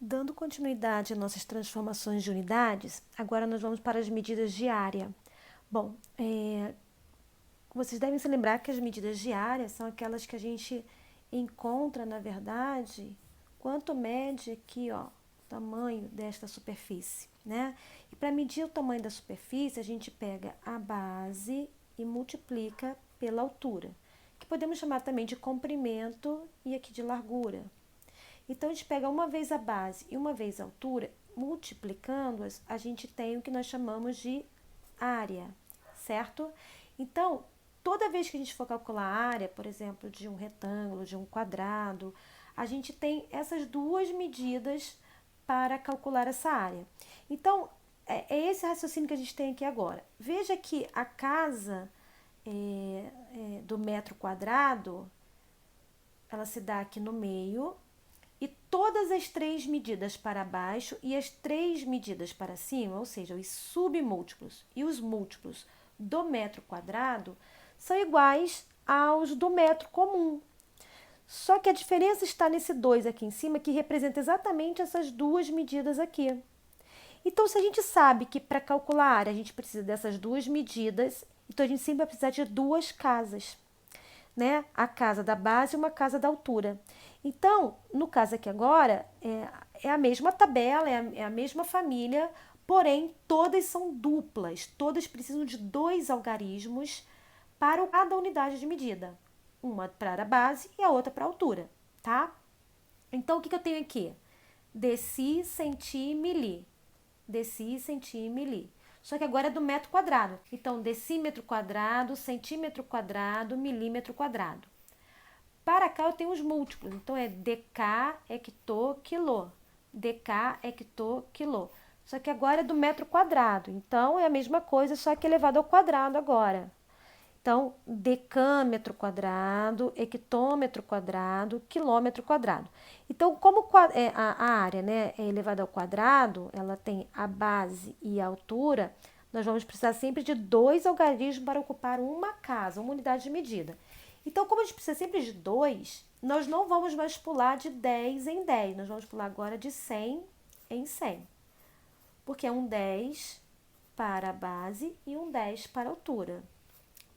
Dando continuidade às nossas transformações de unidades, agora nós vamos para as medidas de área. Bom, vocês devem se lembrar que as medidas de área são aquelas que a gente encontra, na verdade, quanto mede aqui, ó, o tamanho desta superfície, né? E para medir o tamanho da superfície, a gente pega a base e multiplica pela altura, que podemos chamar também de comprimento e aqui de largura. Então, a gente pega uma vez a base e uma vez a altura, multiplicando-as, a gente tem o que nós chamamos de área, certo? Então, toda vez que a gente for calcular a área, por exemplo, de um retângulo, de um quadrado, a gente tem essas duas medidas para calcular essa área. Então, é esse raciocínio que a gente tem aqui agora. Veja que a casa do metro quadrado, ela se dá aqui no meio, e todas as três medidas para baixo e as três medidas para cima, ou seja, os submúltiplos e os múltiplos do metro quadrado, são iguais aos do metro comum. Só que a diferença está nesse 2 aqui em cima, que representa exatamente essas duas medidas aqui. Então, se a gente sabe que para calcular a área a gente precisa dessas duas medidas, então a gente sempre vai precisar de duas casas, né? A casa da base e uma casa da altura. Então, no caso aqui agora, é a mesma tabela, é a mesma família, porém todas são duplas, todas precisam de dois algarismos para cada unidade de medida. Uma para a base e a outra para a altura, tá? Então, o que eu tenho aqui? Deci, centi, mili. Deci, centi, mili. Só que agora é do metro quadrado. Então, decímetro quadrado, centímetro quadrado, milímetro quadrado. Para cá eu tenho os múltiplos. Então, é dk, hecto, quilô. Dk, hecto, quilô. Só que agora é do metro quadrado. Então, é a mesma coisa, só que elevado ao quadrado agora. Então, decâmetro quadrado, hectômetro quadrado, quilômetro quadrado. Então, como a área, né, é elevada ao quadrado, ela tem a base e a altura, nós vamos precisar sempre de dois algarismos para ocupar uma casa, uma unidade de medida. Então, como a gente precisa sempre de dois, nós não vamos mais pular de 10 em 10, nós vamos pular agora de 100 em 100. Porque é um 10 para a base e um 10 para a altura.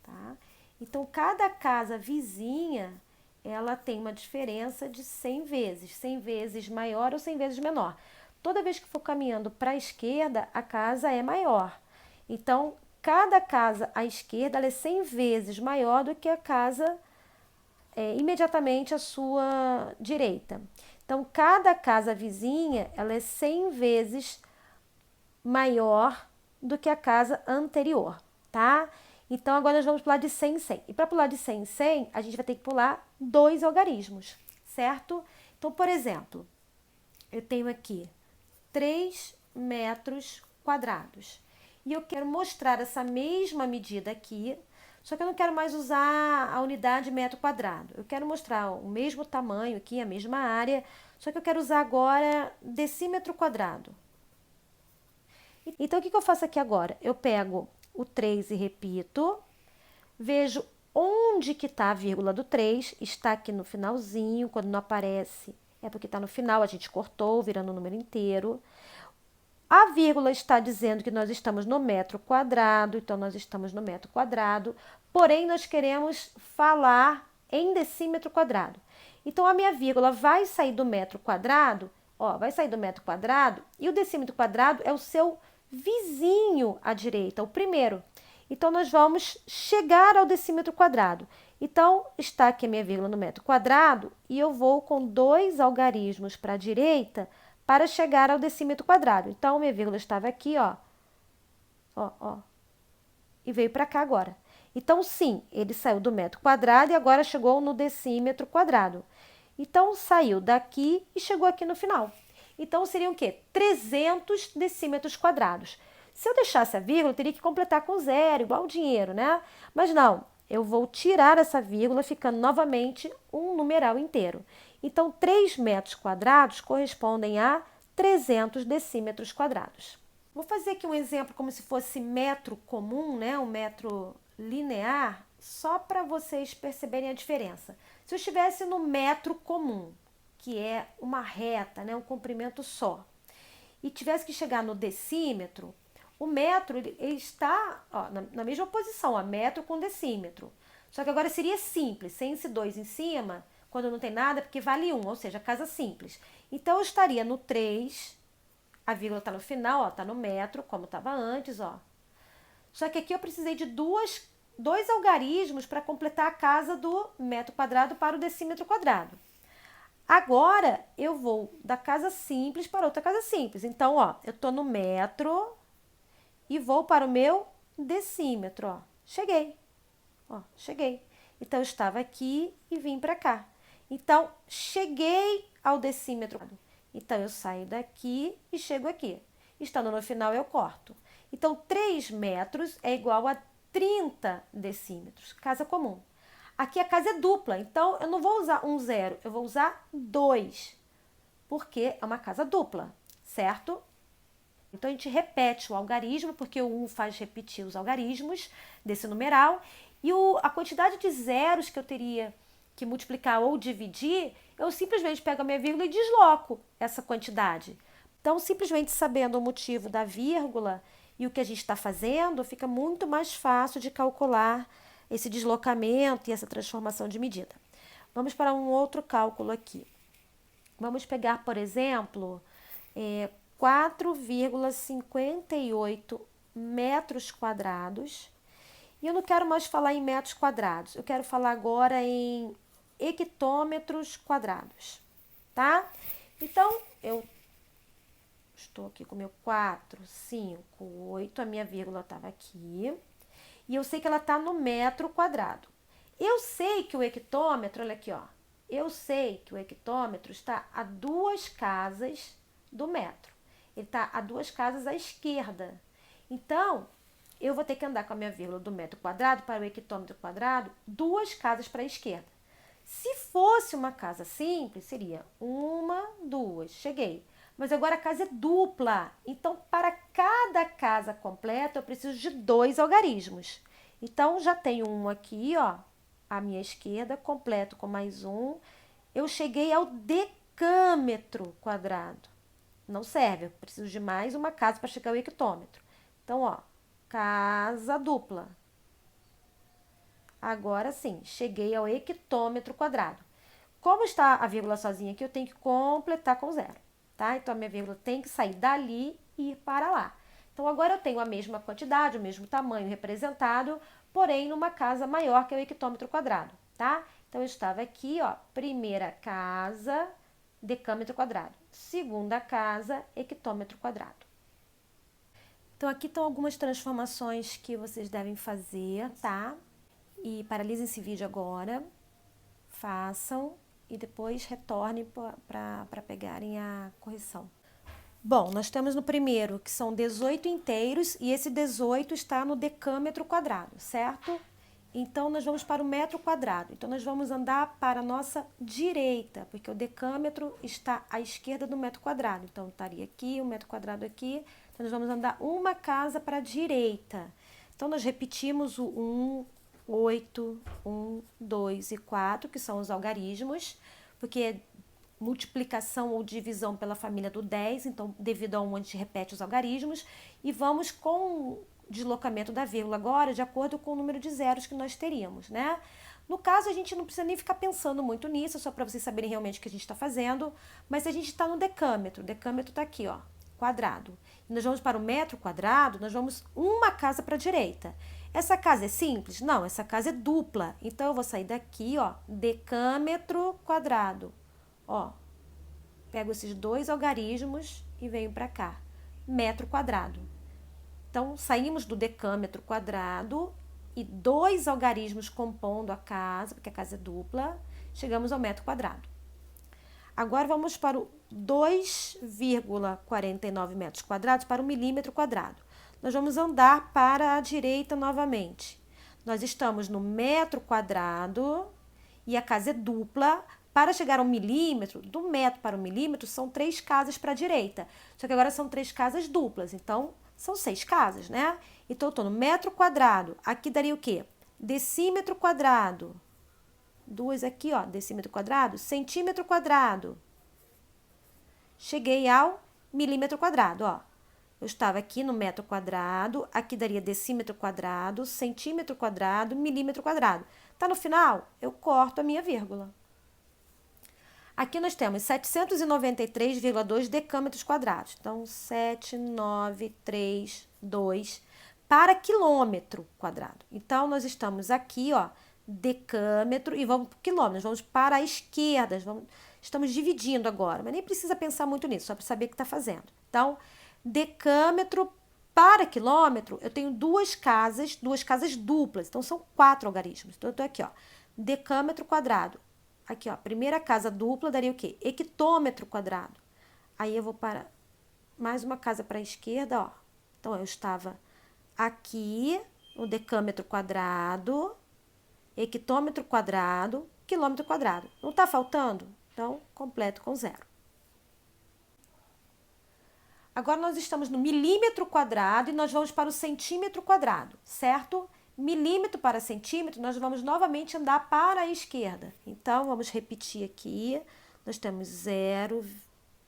Tá? Então, cada casa vizinha, ela tem uma diferença de 100 vezes maior ou 100 vezes menor. Toda vez que for caminhando para a esquerda, a casa é maior. Então, cada casa à esquerda ela é 100 vezes maior do que a casa imediatamente à sua direita. Então, cada casa vizinha ela é 100 vezes maior do que a casa anterior, tá? Então, agora nós vamos pular de 100 em 100. E para pular de 100 em 100, a gente vai ter que pular dois algarismos, certo? Então, por exemplo, eu tenho aqui 3 metros quadrados. E eu quero mostrar essa mesma medida aqui, só que eu não quero mais usar a unidade metro quadrado. Eu quero mostrar o mesmo tamanho aqui, a mesma área, só que eu quero usar agora decímetro quadrado. Então, o que eu faço aqui agora? Eu pego o 3 e repito, vejo onde que está a vírgula do 3, está aqui no finalzinho, quando não aparece é porque está no final, a gente cortou, virando o número inteiro. A vírgula está dizendo que nós estamos no metro quadrado, então nós estamos no metro quadrado, porém nós queremos falar em decímetro quadrado. Então a minha vírgula vai sair do metro quadrado, ó, vai sair do metro quadrado, e o decímetro quadrado é o seu vizinho à direita, o primeiro. Então nós vamos chegar ao decímetro quadrado. Então está aqui a minha vírgula no metro quadrado e eu vou com dois algarismos para a direita para chegar ao decímetro quadrado. Então, minha vírgula estava aqui, ó. Ó. E veio para cá agora. Então, sim, ele saiu do metro quadrado e agora chegou no decímetro quadrado. Então, saiu daqui e chegou aqui no final. Então, seriam o quê? 300 decímetros quadrados. Se eu deixasse a vírgula, eu teria que completar com zero, igual o dinheiro, né? Mas não, eu vou tirar essa vírgula, ficando novamente um numeral inteiro. Então, 3 metros quadrados correspondem a 300 decímetros quadrados. Vou fazer aqui um exemplo como se fosse metro comum, né? Um metro linear, só para vocês perceberem a diferença. Se eu estivesse no metro comum, que é uma reta, né, um comprimento só, e tivesse que chegar no decímetro, o metro ele está na mesma posição, metro com decímetro. Só que agora seria simples, sem esse 2 em cima, quando não tem nada, porque vale 1, ou seja, casa simples. Então, eu estaria no 3, a vírgula está no final, está no metro, como estava antes, ó. Só que aqui eu precisei de dois algarismos para completar a casa do metro quadrado para o decímetro quadrado. Agora, eu vou da casa simples para outra casa simples. Então, ó, eu estou no metro e vou para o meu decímetro, ó. Cheguei. Ó, cheguei. Então, eu estava aqui e vim para cá. Então, cheguei ao decímetro. Então, eu saio daqui e chego aqui. Estando no final, eu corto. Então, 3 metros é igual a 30 decímetros. Casa comum. Aqui a casa é dupla, então eu não vou usar 0, eu vou usar 2, porque é uma casa dupla, certo? Então, a gente repete o algarismo, porque o 1 faz repetir os algarismos desse numeral, e a quantidade de zeros que eu teria que multiplicar ou dividir, eu simplesmente pego a minha vírgula e desloco essa quantidade. Então, simplesmente sabendo o motivo da vírgula e o que a gente está fazendo, fica muito mais fácil de calcular esse deslocamento e essa transformação de medida. Vamos para um outro cálculo aqui. Vamos pegar, por exemplo, 4,58 metros quadrados. E eu não quero mais falar em metros quadrados, eu quero falar agora em hectômetros quadrados, tá? Então, eu estou aqui com o meu 4, 5, 8, a minha vírgula estava aqui. E eu sei que ela está no metro quadrado. Eu sei que o hectômetro, olha aqui, ó. Eu sei que o hectômetro está a 2 casas do metro. Ele está a 2 casas à esquerda. Então, eu vou ter que andar com a minha vírgula do metro quadrado para o hectômetro quadrado 2 casas para a esquerda. Se fosse uma casa simples, seria 1, 2. Cheguei. Mas agora a casa é dupla. Então, para cada casa completa, eu preciso de 2 algarismos. Então, já tenho um aqui, ó, à minha esquerda, completo com mais um. Eu cheguei ao decâmetro quadrado. Não serve, eu preciso de mais uma casa para chegar ao hectômetro. Então, ó, casa dupla. Agora sim, cheguei ao hectômetro quadrado. Como está a vírgula sozinha aqui, eu tenho que completar com 0. Tá? Então, a minha vírgula tem que sair dali e ir para lá. Então, agora eu tenho a mesma quantidade, o mesmo tamanho representado, porém, numa casa maior que é o hectômetro quadrado, tá? Então, eu estava aqui, ó, primeira casa, decâmetro quadrado. Segunda casa, hectômetro quadrado. Então, aqui estão algumas transformações que vocês devem fazer, tá? E paralisem esse vídeo agora, façam e depois retornem para pegarem a correção. Bom, nós temos no primeiro, que são 18 inteiros, e esse 18 está no decâmetro quadrado, certo? Então, nós vamos para o metro quadrado. Então, nós vamos andar para a nossa direita, porque o decâmetro está à esquerda do metro quadrado. Então, estaria aqui, o metro quadrado aqui. Então, nós vamos andar uma casa para a direita. Então, nós repetimos o 1, 8, 1, 2 e 4, que são os algarismos, porque é multiplicação ou divisão pela família do 10, então devido a 1 a gente repete os algarismos, e vamos com o deslocamento da vírgula agora de acordo com o número de zeros que nós teríamos, né? No caso, a gente não precisa nem ficar pensando muito nisso, só para vocês saberem realmente o que a gente está fazendo, mas a gente está no decâmetro, o decâmetro está aqui, ó, quadrado. E nós vamos para o metro quadrado, nós vamos uma casa para a direita. Essa casa é simples? Não, essa casa é dupla. Então, eu vou sair daqui, ó, decâmetro quadrado. Ó, pego esses 2 algarismos e venho para cá. Metro quadrado. Então, saímos do decâmetro quadrado e 2 algarismos compondo a casa, porque a casa é dupla, chegamos ao metro quadrado. Agora, vamos para o 2,49 metros quadrados para o milímetro quadrado. Nós vamos andar para a direita novamente. Nós estamos no metro quadrado e a casa é dupla. Para chegar ao milímetro, do metro para o milímetro, são 3 casas para a direita. Só que agora são 3 casas duplas, então são 6 casas, né? Então, eu estou no metro quadrado. Aqui daria o quê? Decímetro quadrado. 2 aqui, ó, decímetro quadrado. Centímetro quadrado. cheguei ao milímetro quadrado, ó. Eu estava aqui no metro quadrado, aqui daria decímetro quadrado, centímetro quadrado, milímetro quadrado. Tá no final? Eu corto a minha vírgula. Aqui nós temos 793,2 decâmetros quadrados. Então, 7,932 para quilômetro quadrado. Então, nós estamos aqui, ó, decâmetro e vamos para quilômetros. Vamos para a esquerda. Estamos dividindo agora, mas nem precisa pensar muito nisso, só para saber o que está fazendo. Então, decâmetro para quilômetro, eu tenho duas casas duplas. Então, são 4 algarismos. Então, eu estou aqui, ó, decâmetro quadrado. Aqui, ó, primeira casa dupla daria o quê? Hectômetro quadrado. Aí eu vou para mais uma casa para a esquerda, ó. Então, eu estava aqui no decâmetro quadrado, hectômetro quadrado, quilômetro quadrado. Não tá faltando? Então, completo com 0. Agora, nós estamos no milímetro quadrado e nós vamos para o centímetro quadrado, certo? Milímetro para centímetro, nós vamos novamente andar para a esquerda. Então, vamos repetir aqui. Nós temos 0,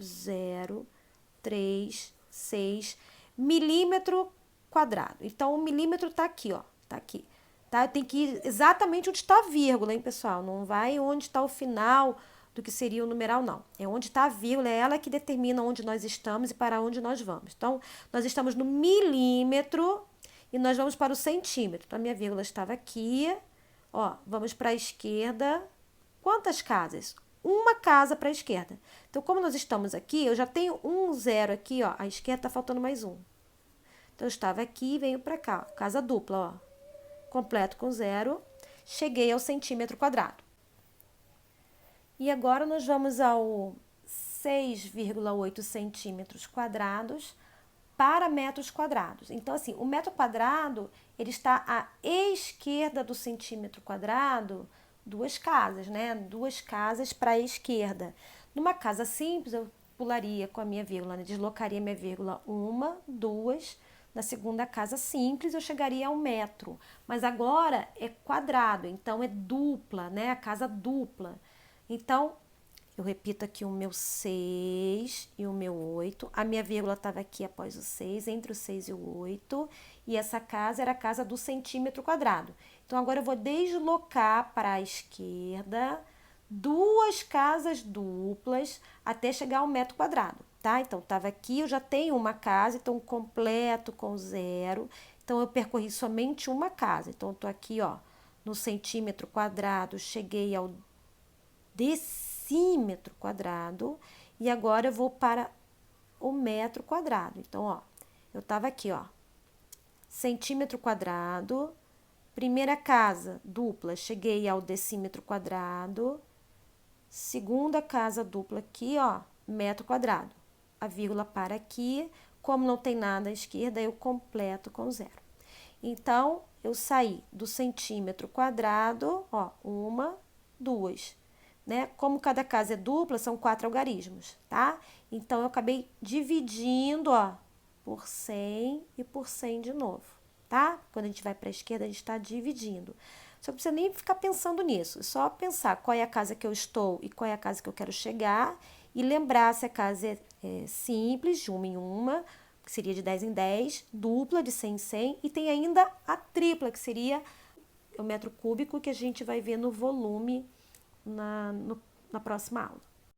0, 3, 6 milímetro quadrado. Então, o milímetro está aqui, ó. Está aqui. Tá? Tem que ir exatamente onde está a vírgula, hein, pessoal? Não vai onde está o final do que seria o numeral, não. É onde está a vírgula, é ela que determina onde nós estamos e para onde nós vamos. Então, nós estamos no milímetro e nós vamos para o centímetro. Então, a minha vírgula estava aqui. Ó, vamos para a esquerda. Quantas casas? Uma casa para a esquerda. Então, como nós estamos aqui, eu já tenho um 0 aqui, ó. À esquerda está faltando mais um. Então, eu estava aqui e venho para cá, ó. Casa dupla, ó. Completo com 0. Cheguei ao centímetro quadrado. E agora nós vamos ao 6,8 centímetros quadrados para metros quadrados. Então, assim, o metro quadrado, ele está à esquerda do centímetro quadrado, duas casas, né? Duas casas para a esquerda. Numa casa simples, eu pularia com a minha vírgula, né? Deslocaria minha vírgula 1, 2. Na segunda casa simples, eu chegaria ao metro. Mas agora é quadrado, então é dupla, né? A casa dupla. Então, eu repito aqui o meu 6 e o meu 8. A minha vírgula estava aqui após o 6, entre o 6 e o 8. E essa casa era a casa do centímetro quadrado. Então, agora eu vou deslocar para a esquerda duas casas duplas até chegar ao metro quadrado, tá? Então, estava aqui, eu já tenho uma casa, então completo com 0. Então, eu percorri somente uma casa. Então, eu estou aqui, ó, no centímetro quadrado, cheguei ao decímetro quadrado e agora eu vou para o metro quadrado. Então, ó, eu estava aqui, ó, centímetro quadrado, primeira casa dupla, cheguei ao decímetro quadrado, segunda casa dupla aqui, ó, metro quadrado. A vírgula para aqui, como não tem nada à esquerda, eu completo com 0. Então, eu saí do centímetro quadrado, ó, 1, 2. Né? Como cada casa é dupla, são 4 algarismos, tá? Então, eu acabei dividindo, ó, por 100 e por 100 de novo, tá? Quando a gente vai para a esquerda, a gente está dividindo. Só não precisa nem ficar pensando nisso, é só pensar qual é a casa que eu estou e qual é a casa que eu quero chegar e lembrar se a casa é simples, de uma em uma, que seria de 10 em 10, dupla de 100 em 100 e tem ainda a tripla, que seria o metro cúbico, que a gente vai ver no volume na próxima aula.